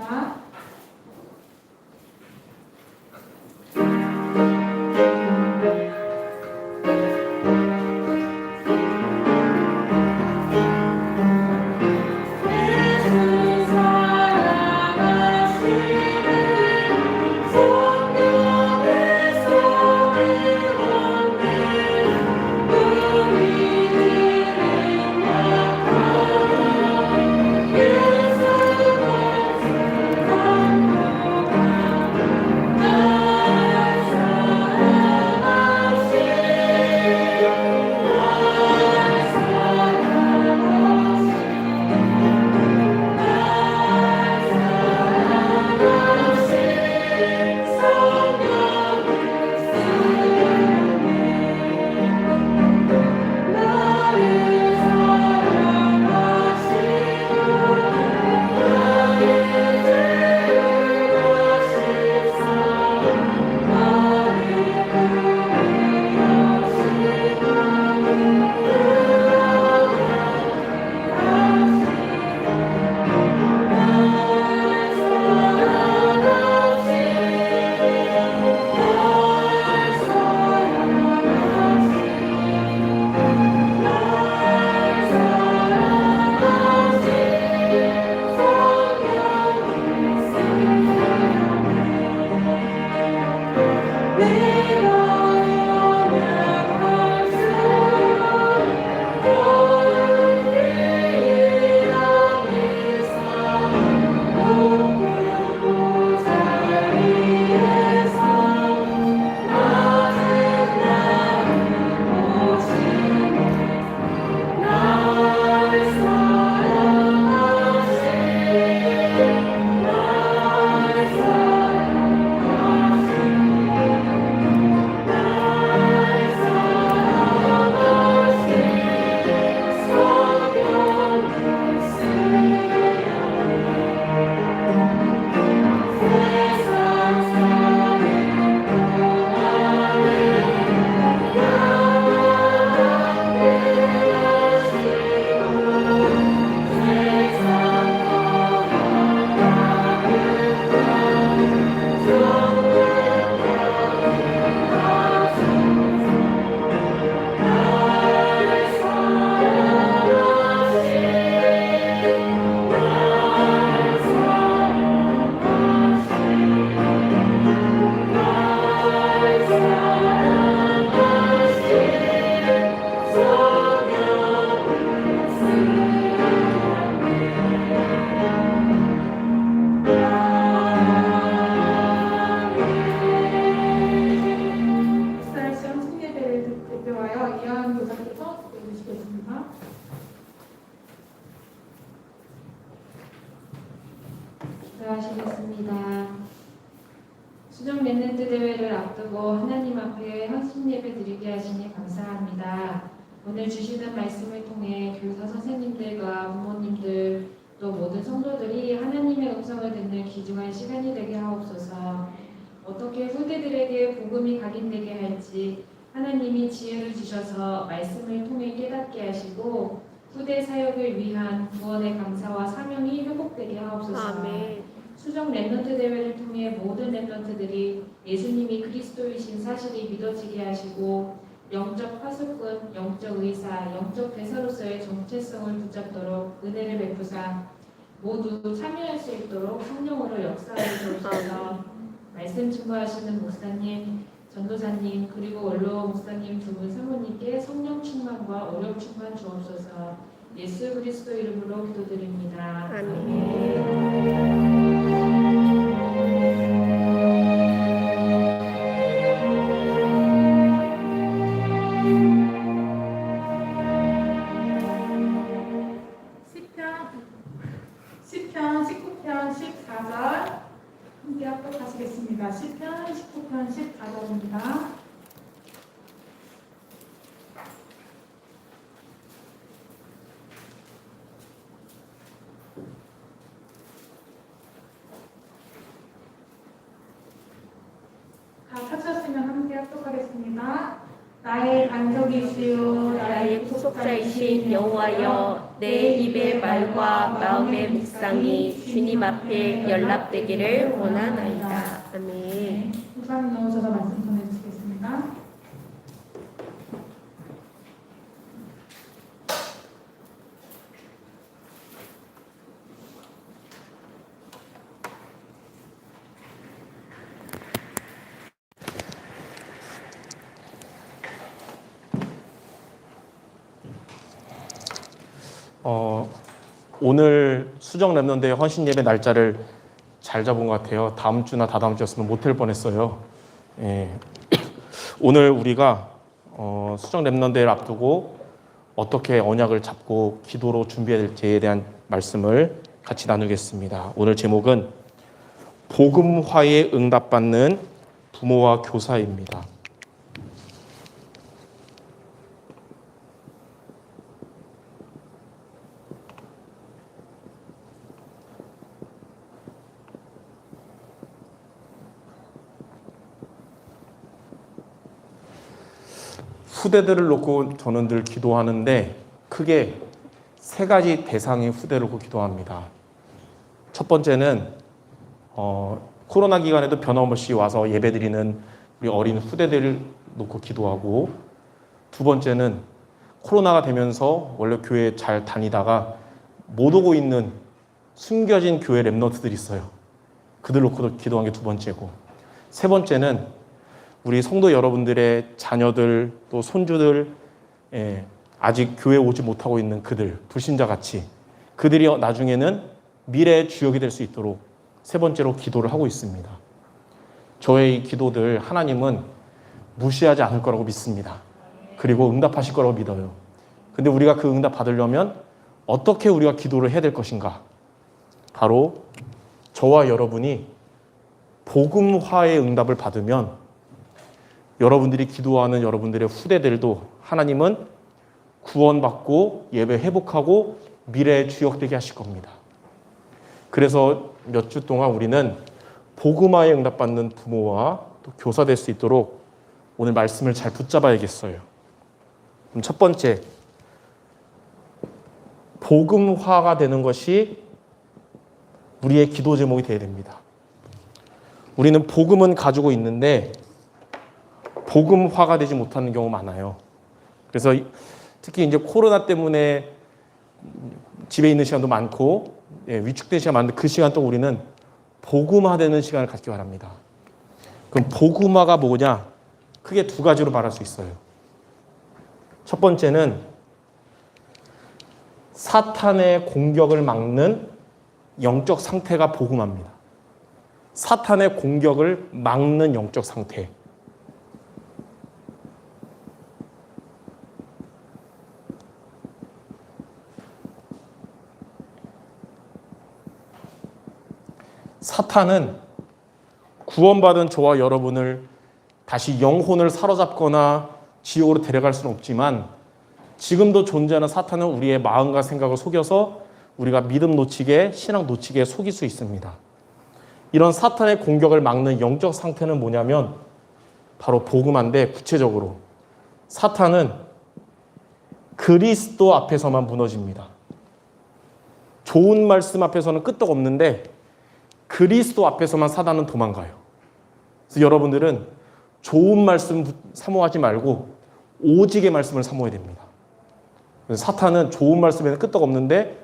하겠습니다. 기도하시겠습니다. 수정 랩런트 대회를 앞두고 하나님 앞에 헌신 예배 드리게 하시니 감사합니다. 오늘 주시는 말씀을 통해 교사 선생님들과 부모님들 또 모든 성도들이 하나님의 음성을 듣는 귀중한 시간이 되게 하옵소서. 어떻게 후대들에게 복음이 각인되게 할지 하나님이 지혜를 주셔서 말씀을 통해 깨닫게 하시고 후대 사역을 위한 구원의 감사와 사명이 회복되게 하옵소서. 아멘. 수정 랩런트 대회를 통해 모든 랩런트들이 예수님이 그리스도이신 사실이 믿어지게 하시고 영적 파수꾼, 영적 의사, 영적 대사로서의 정체성을 붙잡도록 은혜를 베푸사 모두 참여할 수 있도록 성령으로 역사하여 주옵소서. 말씀 증거하시는 목사님, 전도사님 그리고 원로 목사님 두 분 사모님께 성령 충만과 오력 충만 주옵소서. 예수 그리스도 이름으로 기도드립니다. 아멘. 시편 19편 14절 함께 합독하시겠습니다. 시편 19편 14절입니다. 다 찾으셨으면 함께 합독하겠습니다. 나의 반석이시요 나의 나의 구속자이신 여호와여, 내 입의 말과 마음의 묵상이 주님 앞에 연락되기를 원하나이다. 아멘. 우산 넣으셔서 말씀 전해주시겠습니다. 오늘 수정 랩넌트의 헌신 예배 날짜를 잘 잡은 것 같아요. 다음 주나 다다음 주였으면 못할 뻔했어요. 예. 오늘 우리가 수정 랩넌트를 앞두고 어떻게 언약을 잡고 기도로 준비해야 될지에 대한 말씀을 같이 나누겠습니다. 오늘 제목은 복음화에 응답받는 부모와 교사입니다. 후대들을 놓고 저는 늘 기도하는데 크게 세 가지 대상의 후대를 놓고 기도합니다. 첫 번째는 코로나 기간에도 변함없이 와서 예배드리는 우리 어린 후대들을 놓고 기도하고, 두 번째는 코로나가 되면서 원래 교회 잘 다니다가 못 오고 있는 숨겨진 교회 랩런트들이 있어요. 그들 놓고도 기도한 게 두 번째고, 세 번째는 우리 성도 여러분들의 자녀들 또 손주들, 아직 교회 오지 못하고 있는 그들, 불신자같이 그들이 나중에는 미래의 주역이 될 수 있도록 세 번째로 기도를 하고 있습니다. 저의 이 기도들 하나님은 무시하지 않을 거라고 믿습니다. 그리고 응답하실 거라고 믿어요. 근데 우리가 그 응답 받으려면 어떻게 우리가 기도를 해야 될 것인가? 바로 저와 여러분이 복음화의 응답을 받으면 여러분들이 기도하는 여러분들의 후대들도 하나님은 구원받고 예배 회복하고 미래의 주역되게 하실 겁니다. 그래서 몇 주 동안 우리는 복음화에 응답받는 부모와 또 교사 될 수 있도록 오늘 말씀을 잘 붙잡아야겠어요. 그럼 첫 번째, 복음화가 되는 것이 우리의 기도 제목이 되어야 됩니다. 우리는 복음은 가지고 있는데 복음화가 되지 못하는 경우가 많아요. 그래서 특히 이제 코로나 때문에 집에 있는 시간도 많고 위축된 시간 많은데 그 시간 또 우리는 복음화되는 시간을 갖기 바랍니다. 그럼 복음화가 뭐냐? 크게 두 가지로 말할 수 있어요. 첫 번째는 사탄의 공격을 막는 영적 상태가 복음화입니다. 사탄의 공격을 막는 영적 상태. 사탄은 구원받은 저와 여러분을 다시 영혼을 사로잡거나 지옥으로 데려갈 수는 없지만 지금도 존재하는 사탄은 우리의 마음과 생각을 속여서 우리가 믿음 놓치게, 신앙 놓치게 속일 수 있습니다. 이런 사탄의 공격을 막는 영적 상태는 뭐냐면 바로 복음화인데, 구체적으로 사탄은 그리스도 앞에서만 무너집니다. 좋은 말씀 앞에서는 끄떡없는데 그리스도 앞에서만 사단은 도망가요. 그래서 여러분들은 좋은 말씀 사모하지 말고 오직의 말씀을 사모해야 됩니다. 사탄은 좋은 말씀에는 끄떡없는데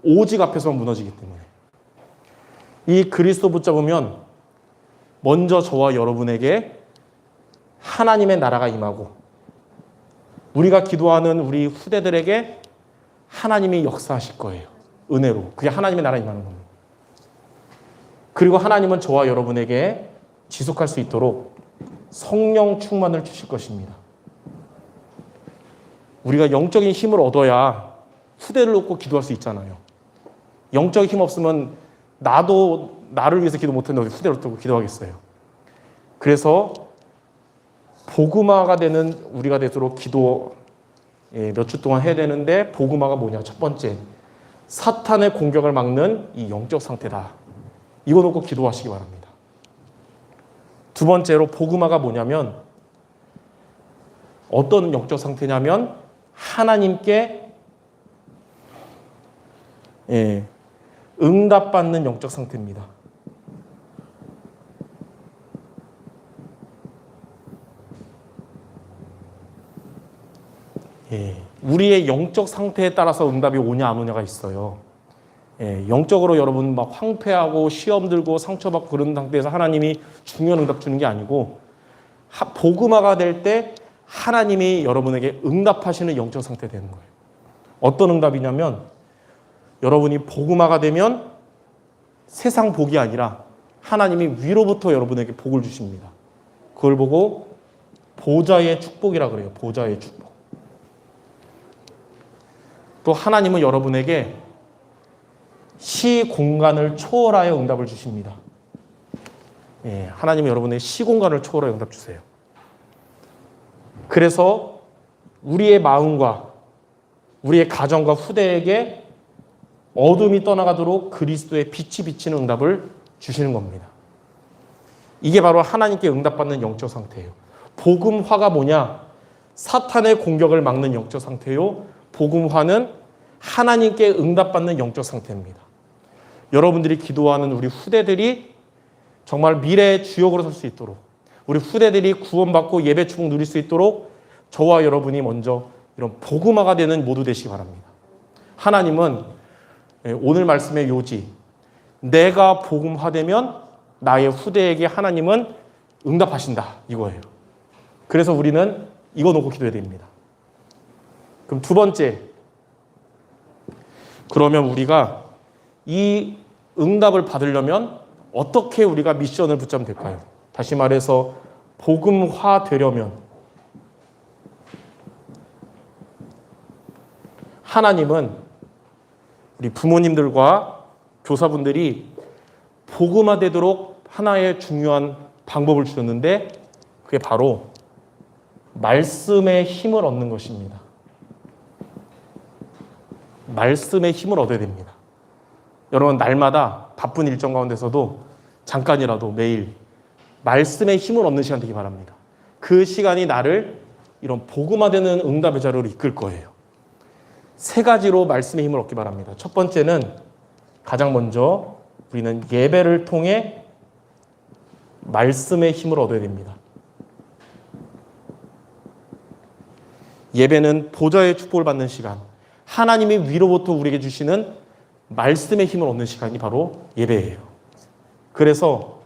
오직 앞에서만 무너지기 때문에 이 그리스도 붙잡으면 먼저 저와 여러분에게 하나님의 나라가 임하고 우리가 기도하는 우리 후대들에게 하나님이 역사하실 거예요. 은혜로. 그게 하나님의 나라 임하는 겁니다. 그리고 하나님은 저와 여러분에게 지속할 수 있도록 성령 충만을 주실 것입니다. 우리가 영적인 힘을 얻어야 후대를 놓고 기도할 수 있잖아요. 영적인 힘 없으면 나도 나를 위해서 기도 못했는데 후대를 놓고 기도하겠어요. 그래서 복음화가 되는 우리가 되도록 기도 몇 주 동안 해야 되는데, 복음화가 뭐냐? 첫 번째, 사탄의 공격을 막는 이 영적 상태다. 이거 놓고 기도하시기 바랍니다. 두 번째로 복음화가 뭐냐면 어떤 영적 상태냐면 하나님께 예, 응답받는 영적 상태입니다. 예, 우리의 영적 상태에 따라서 응답이 오냐 안 오냐가 있어요. 예, 영적으로 여러분 막 황폐하고 시험 들고 상처받고 그런 상태에서 하나님이 중요한 응답 주는 게 아니고 복음화가 될 때 하나님이 여러분에게 응답하시는 영적 상태 되는 거예요. 어떤 응답이냐면 여러분이 복음화가 되면 세상 복이 아니라 하나님이 위로부터 여러분에게 복을 주십니다. 그걸 보고 보좌의 축복이라 그래요. 보좌의 축복. 또 하나님은 여러분에게 시 공간을 초월하여 응답을 주십니다. 예, 하나님은 여러분의 시 공간을 초월하여 응답 주세요. 그래서 우리의 마음과 우리의 가정과 후대에게 어둠이 떠나가도록 그리스도의 빛이 비치는 응답을 주시는 겁니다. 이게 바로 하나님께 응답받는 영적 상태예요. 복음화가 뭐냐? 사탄의 공격을 막는 영적 상태요. 복음화는 하나님께 응답받는 영적 상태입니다. 여러분들이 기도하는 우리 후대들이 정말 미래의 주역으로 설 수 있도록, 우리 후대들이 구원받고 예배 축복 누릴 수 있도록 저와 여러분이 먼저 이런 복음화가 되는 모두 되시기 바랍니다. 하나님은 오늘 말씀의 요지, 내가 복음화되면 나의 후대에게 하나님은 응답하신다, 이거예요. 그래서 우리는 이거 놓고 기도해야 됩니다. 그럼 두 번째, 그러면 우리가 이 응답을 받으려면 어떻게 우리가 미션을 붙잡으면 될까요? 다시 말해서 복음화 되려면 하나님은 우리 부모님들과 교사분들이 복음화 되도록 하나의 중요한 방법을 주셨는데 그게 바로 말씀의 힘을 얻는 것입니다. 말씀의 힘을 얻어야 됩니다. 여러분 날마다 바쁜 일정 가운데서도 잠깐이라도 매일 말씀의 힘을 얻는 시간 되기 바랍니다. 그 시간이 나를 이런 복음화되는 응답의 자료로 이끌 거예요. 세 가지로 말씀의 힘을 얻기 바랍니다. 첫 번째는 가장 먼저 우리는 예배를 통해 말씀의 힘을 얻어야 됩니다. 예배는 보좌의 축복을 받는 시간, 하나님이 위로부터 우리에게 주시는 말씀의 힘을 얻는 시간이 바로 예배예요. 그래서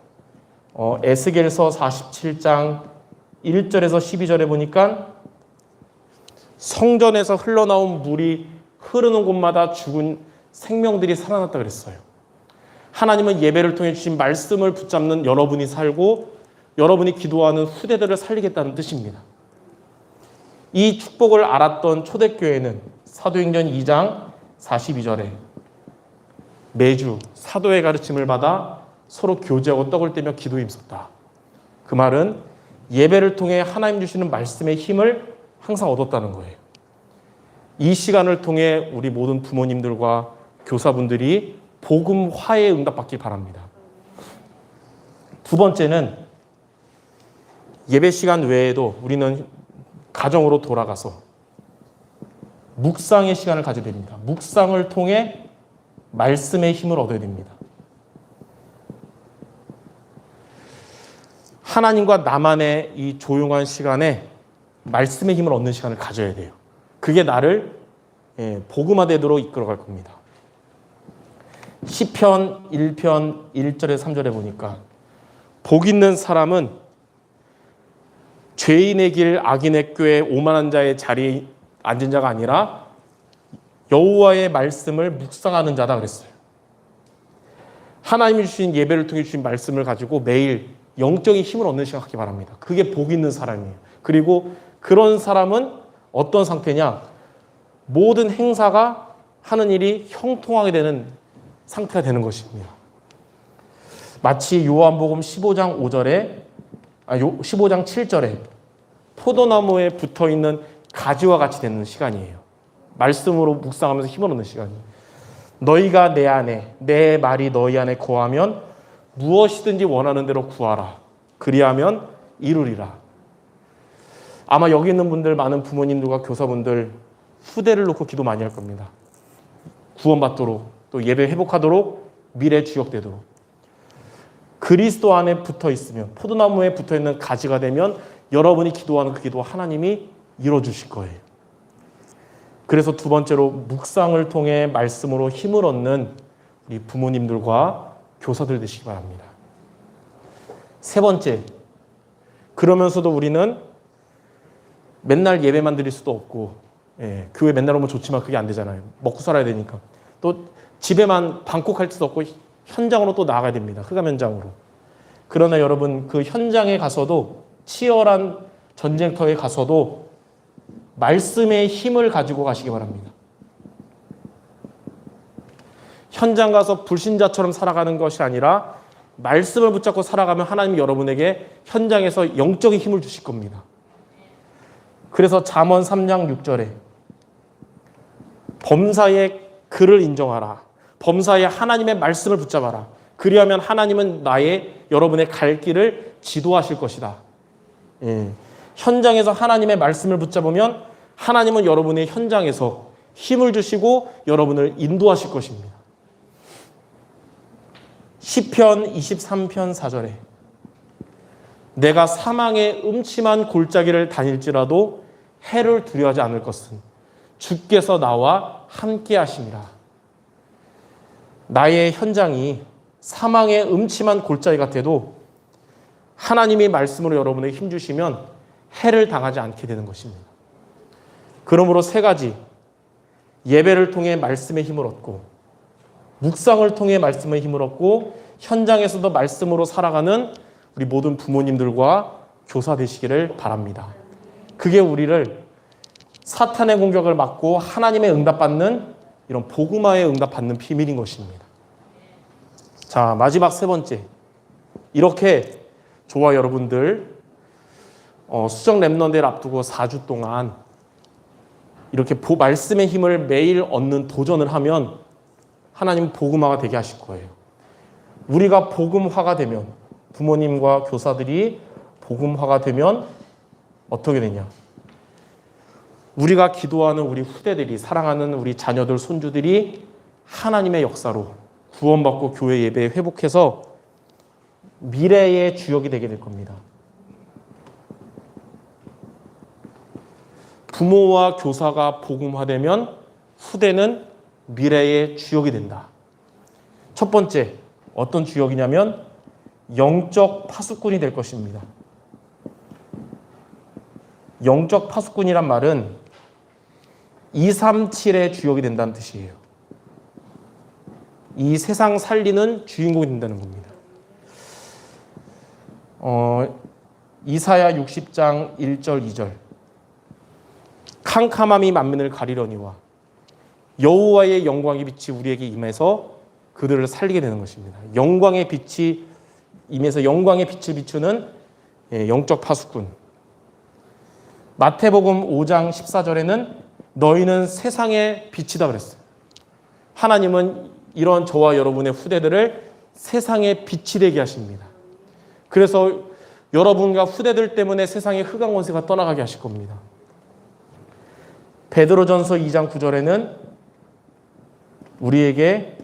에스겔서 47장 1절에서 12절에 보니까 성전에서 흘러나온 물이 흐르는 곳마다 죽은 생명들이 살아났다 그랬어요. 하나님은 예배를 통해 주신 말씀을 붙잡는 여러분이 살고 여러분이 기도하는 후대들을 살리겠다는 뜻입니다. 이 축복을 알았던 초대교회는 사도행전 2장 42절에 매주 사도의 가르침을 받아 서로 교제하고 떡을 떼며 기도에 힘썼다. 그 말은 예배를 통해 하나님 주시는 말씀의 힘을 항상 얻었다는 거예요. 이 시간을 통해 우리 모든 부모님들과 교사분들이 복음화에 응답받길 바랍니다. 두 번째는 예배 시간 외에도 우리는 가정으로 돌아가서 묵상의 시간을 가져야 됩니다. 묵상을 통해 말씀의 힘을 얻어야 됩니다. 하나님과 나만의 이 조용한 시간에 말씀의 힘을 얻는 시간을 가져야 돼요. 그게 나를 복음화되도록 이끌어갈 겁니다. 시편 1편 1절에 3절에 보니까 복 있는 사람은 죄인의 길 악인의 꾀에 오만한 자의 자리에 앉은 자가 아니라 여호와의 말씀을 묵상하는 자다 그랬어요. 하나님이 주신 예배를 통해 주신 말씀을 가지고 매일 영적인 힘을 얻는 시간 갖기 바랍니다. 그게 복 있는 사람이에요. 그리고 그런 사람은 어떤 상태냐? 모든 행사가 하는 일이 형통하게 되는 상태가 되는 것입니다. 마치 요한복음 15장 7절에 포도나무에 붙어있는 가지와 같이 되는 시간이에요. 말씀으로 묵상하면서 힘을 얻는 시간이에요. 너희가 내 안에, 내 말이 너희 안에 거하면 무엇이든지 원하는 대로 구하라. 그리하면 이루리라. 아마 여기 있는 분들, 많은 부모님들과 교사분들 후대를 놓고 기도 많이 할 겁니다. 구원받도록, 또 또 예배 회복하도록 미래 주역되도록 그리스도 안에 붙어 있으면 포도나무에 붙어 있는 가지가 되면 여러분이 기도하는 그 기도 하나님이 이뤄주실 거예요. 그래서 두 번째로 묵상을 통해 말씀으로 힘을 얻는 우리 부모님들과 교사들 되시기 바랍니다. 세 번째, 그러면서도 우리는 맨날 예배만 드릴 수도 없고 교회 맨날 오면 좋지만 그게 안 되잖아요. 먹고 살아야 되니까. 또 집에만 방콕할 수도 없고 현장으로 또 나가야 됩니다. 흑암 현장으로. 그러나 여러분 그 현장에 가서도 치열한 전쟁터에 가서도 말씀의 힘을 가지고 가시기 바랍니다. 현장 가서 불신자처럼 살아가는 것이 아니라 말씀을 붙잡고 살아가면 하나님이 여러분에게 현장에서 영적인 힘을 주실 겁니다. 그래서 잠언 3장 6절에 범사의 글을 인정하라. 범사에 하나님의 말씀을 붙잡아라. 그리하면 하나님은 여러분의 갈 길을 지도하실 것이다. 현장에서 하나님의 말씀을 붙잡으면 하나님은 여러분의 현장에서 힘을 주시고 여러분을 인도하실 것입니다. 시편 23편 4절에 내가 사망의 음침한 골짜기를 다닐지라도 해를 두려워하지 않을 것은 주께서 나와 함께 하심이라. 나의 현장이 사망의 음침한 골짜기 같아도 하나님이 말씀으로 여러분에게 힘주시면 해를 당하지 않게 되는 것입니다. 그러므로 세 가지, 예배를 통해 말씀의 힘을 얻고 묵상을 통해 말씀의 힘을 얻고 현장에서도 말씀으로 살아가는 우리 모든 부모님들과 교사 되시기를 바랍니다. 그게 우리를 사탄의 공격을 막고 하나님의 응답받는 이런 복음화에 응답받는 비밀인 것입니다. 자, 마지막 세 번째. 이렇게 저와 여러분들 수정 랩넌데이를 앞두고 4주 동안 이렇게 말씀의 힘을 매일 얻는 도전을 하면 하나님은 복음화가 되게 하실 거예요. 우리가 복음화가 되면 부모님과 교사들이 복음화가 되면 어떻게 되냐? 우리가 기도하는 우리 후대들이 사랑하는 우리 자녀들, 손주들이 하나님의 역사로 구원받고 교회 예배에 회복해서 미래의 주역이 되게 될 겁니다. 부모와 교사가 복음화되면 후대는 미래의 주역이 된다. 첫 번째, 어떤 주역이냐면 영적 파수꾼이 될 것입니다. 영적 파수꾼이란 말은 237의 주역이 된다는 뜻이에요. 이 세상 살리는 주인공이 된다는 겁니다. 이사야 60장 1절 2절 캄캄함이 만민을 가리려니와 여호와의 영광의 빛이 우리에게 임해서 그들을 살리게 되는 것입니다. 영광의 빛이 임해서 영광의 빛을 비추는 영적 파수꾼. 마태복음 5장 14절에는 너희는 세상의 빛이다 그랬어요. 하나님은 이런 저와 여러분의 후대들을 세상의 빛이 되게 하십니다. 그래서 여러분과 후대들 때문에 세상의 흑암 권세가 떠나가게 하실 겁니다. 베드로전서 2장 9절에는 우리에게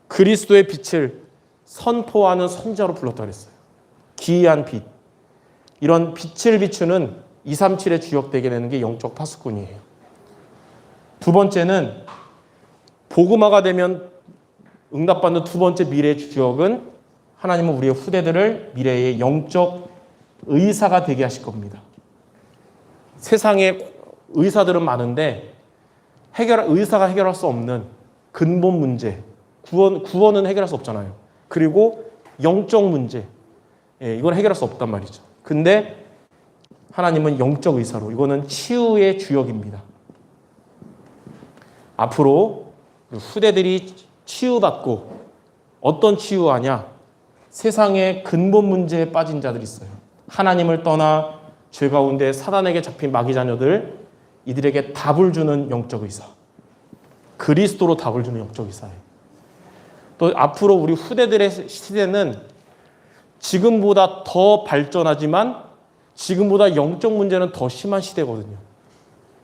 그리스도의 빛을 선포하는 선지자로 불렀다고 했어요. 기이한 빛. 이런 빛을 비추는 237의 주역되게 되는 게 영적 파수꾼이에요. 두 번째는 복음화가 되면 응답받는 두 번째 미래의 주역은 하나님은 우리의 후대들을 미래의 영적 의사가 되게 하실 겁니다. 세상에 의사들은 많은데 의사가 해결할 수 없는 근본 문제, 구원은 해결할 수 없잖아요. 그리고 영적 문제, 이건 해결할 수 없단 말이죠. 근데 하나님은 영적 의사로, 이거는 치유의 주역입니다. 앞으로 후대들이 치유받고 어떤 치유하냐? 세상의 근본 문제에 빠진 자들이 있어요. 하나님을 떠나 죄 가운데 사단에게 잡힌 마귀 자녀들, 이들에게 답을 주는 영적 의사. 그리스도로 답을 주는 영적 의사예요. 또 앞으로 우리 후대들의 시대는 지금보다 더 발전하지만 지금보다 영적 문제는 더 심한 시대거든요.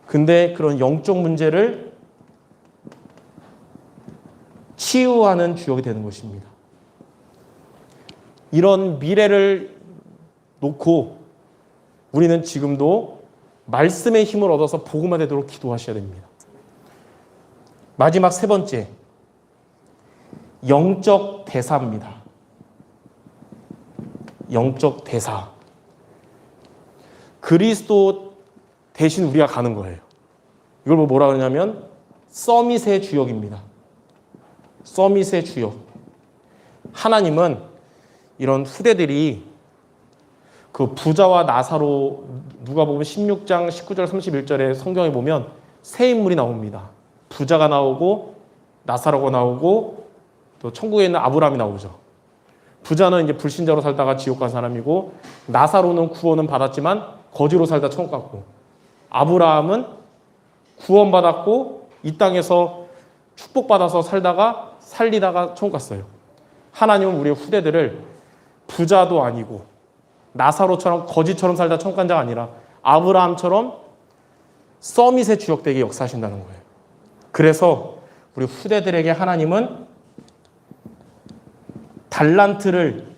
근데 그런 영적 문제를 치유하는 주역이 되는 것입니다. 이런 미래를 놓고 우리는 지금도 말씀의 힘을 얻어서 복음화 되도록 기도하셔야 됩니다. 마지막 세 번째, 영적 대사입니다. 영적 대사. 그리스도 대신 우리가 가는 거예요. 이걸 뭐라 그러냐면 서밋의 주역입니다. 서밋의 주역. 하나님은 이런 후대들이 그 부자와 나사로, 누가 보면 16장 19절 31절에 성경에 보면 세 인물이 나옵니다. 부자가 나오고 나사로가 나오고 또 천국에 있는 아브라함이 나오죠. 부자는 이제 불신자로 살다가 지옥 간 사람이고, 나사로는 구원은 받았지만 거지로 살다 천국 갔고, 아브라함은 구원받았고 이 땅에서 축복받아서 살리다가 천국 갔어요. 하나님은 우리의 후대들을 부자도 아니고 나사로처럼 거지처럼 살다 천국 간 자가 아니라 아브라함처럼 서밋의 주역되게 역사하신다는 거예요. 그래서 우리 후대들에게 하나님은 달란트를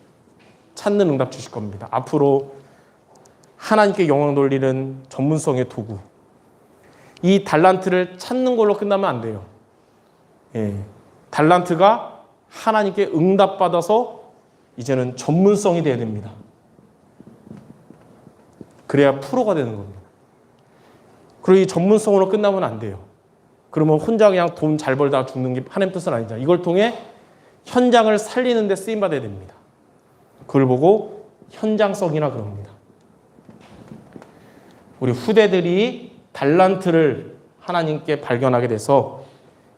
찾는 응답 주실 겁니다. 앞으로 하나님께 영광 돌리는 전문성의 도구. 이 달란트를 찾는 걸로 끝나면 안 돼요. 달란트가 하나님께 응답받아서 이제는 전문성이 돼야 됩니다. 그래야 프로가 되는 겁니다. 그리고 이 전문성으로 끝나면 안 돼요. 그러면 혼자 그냥 돈 잘 벌다가 죽는 게 하나님 뜻은 아니잖아요. 이걸 통해 현장을 살리는 데 쓰임받아야 됩니다. 그걸 보고 현장성이라 그럽니다. 우리 후대들이 달란트를 하나님께 발견하게 돼서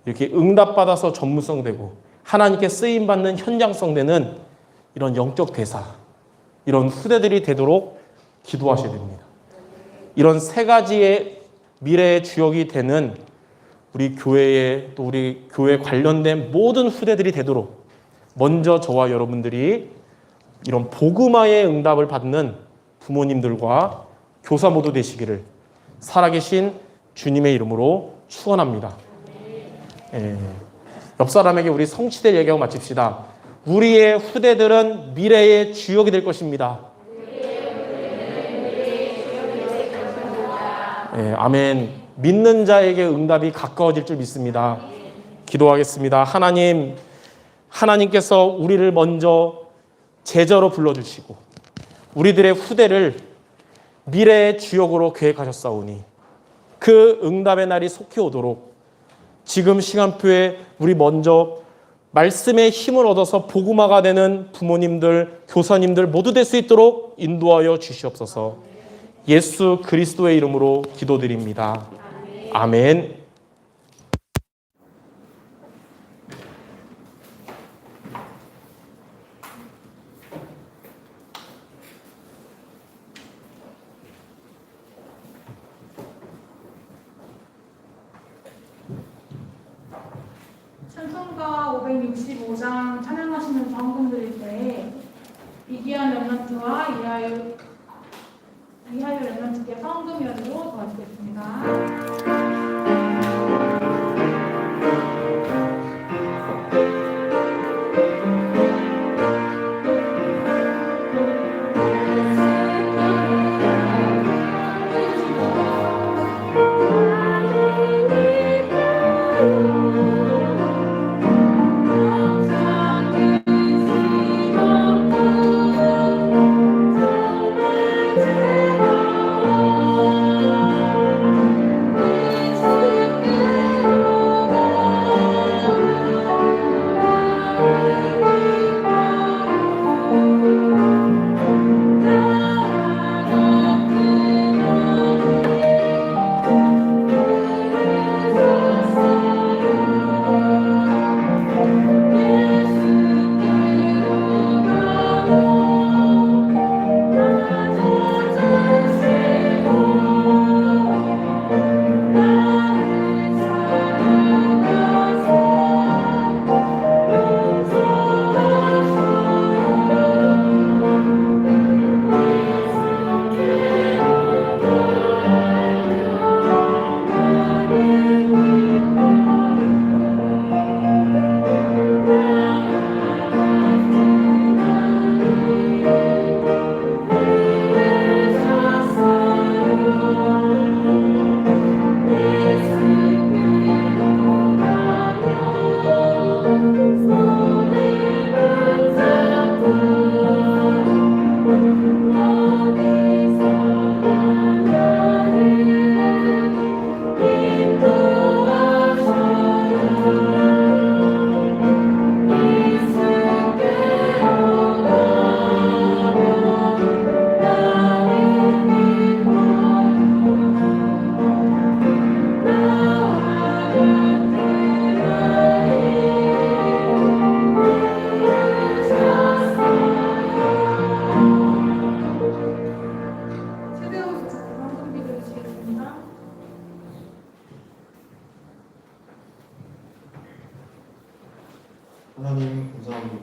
이렇게 응답받아서 전문성 되고 하나님께 쓰임받는 현장성 되는 이런 영적 대사, 이런 후대들이 되도록 기도하셔야 됩니다. 이런 세 가지의 미래의 주역이 되는 우리 교회에, 또 우리 교회 관련된 모든 후대들이 되도록 먼저 저와 여러분들이 이런 복음화의 응답을 받는 부모님들과 교사 모두 되시기를 살아계신 주님의 이름으로 축원합니다. 옆 사람에게 우리 성취될 얘기하고 마칩시다. 우리의 후대들은 미래의 주역이 될 것입니다. 아멘. 믿는 자에게 응답이 가까워질 줄 믿습니다. 기도하겠습니다. 하나님께서 우리를 먼저 제자로 불러주시고 우리들의 후대를 미래의 주역으로 계획하셨사오니 그 응답의 날이 속히 오도록 지금 시간표에 우리 먼저 말씀의 힘을 얻어서 복음화가 되는 부모님들, 교사님들 모두 될 수 있도록 인도하여 주시옵소서. 예수 그리스도의 이름으로 기도드립니다. 아멘. 찬송가 565장 찬양하시면서 헌금 드릴 때 이기한 렘넌트와 이하율 렘넌트께서 헌금위원으로 도와주겠습니다.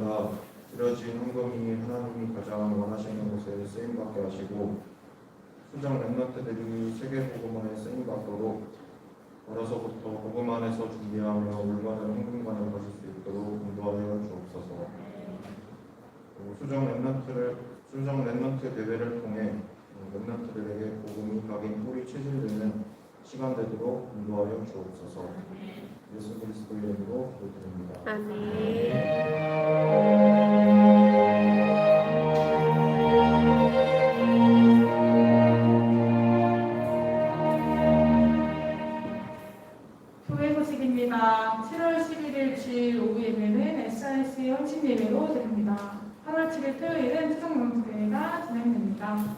때마다 드려진 헌금이 하나님이 가장 원하시는 곳에 쓰임받게 하시고 수정 렘넌트들이 세계복음화에 쓰임받도록 어려서부터 복음 안에서 준비하며 올바른 헌금관을 가질 수 있도록 인도하여 주옵소서. 수정 렘넌트 대회를 통해 렘넌트들에게 복음이 각인 뿌리 체질되는 시간 되도록 인도하여 주옵소서. 예수 그리스도 이름으로 기도드립니다. 아멘. 교회 소식입니다. 7월 11일 주일 오후 예배는 SRC 헌신 예배로 드립니다. 8월 7일 토요일은 추석 명수대회가 진행됩니다.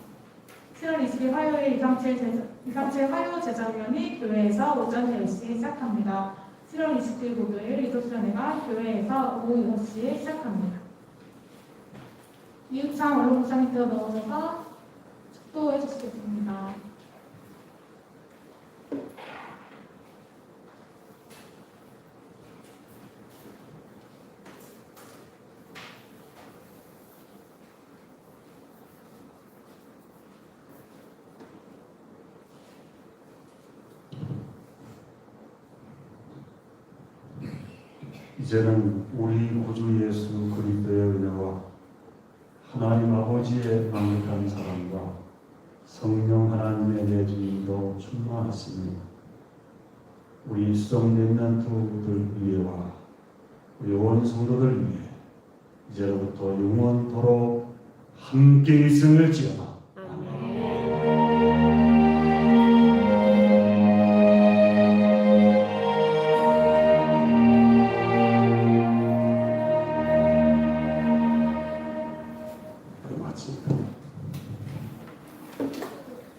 7월 20일 화요일 237 화요 제자위원이 교회에서 오전 10시에 시작합니다. 7월 20일 목요일 이도수련회가 교회에서 오후 6시에 시작합니다. 이육창 원로목사님께서 넣어줘서 축도해 주시겠습니다. 이제는 우리 구주 예수 그리스도의 은혜와 하나님 아버지의 강력한 사랑과 성령 하나님의 내주님도 충만하시니 우리 수정 렘넌트들 위해와 우리 온 성도들 위해 이제로부터 영원토록 함께 있음을지어다.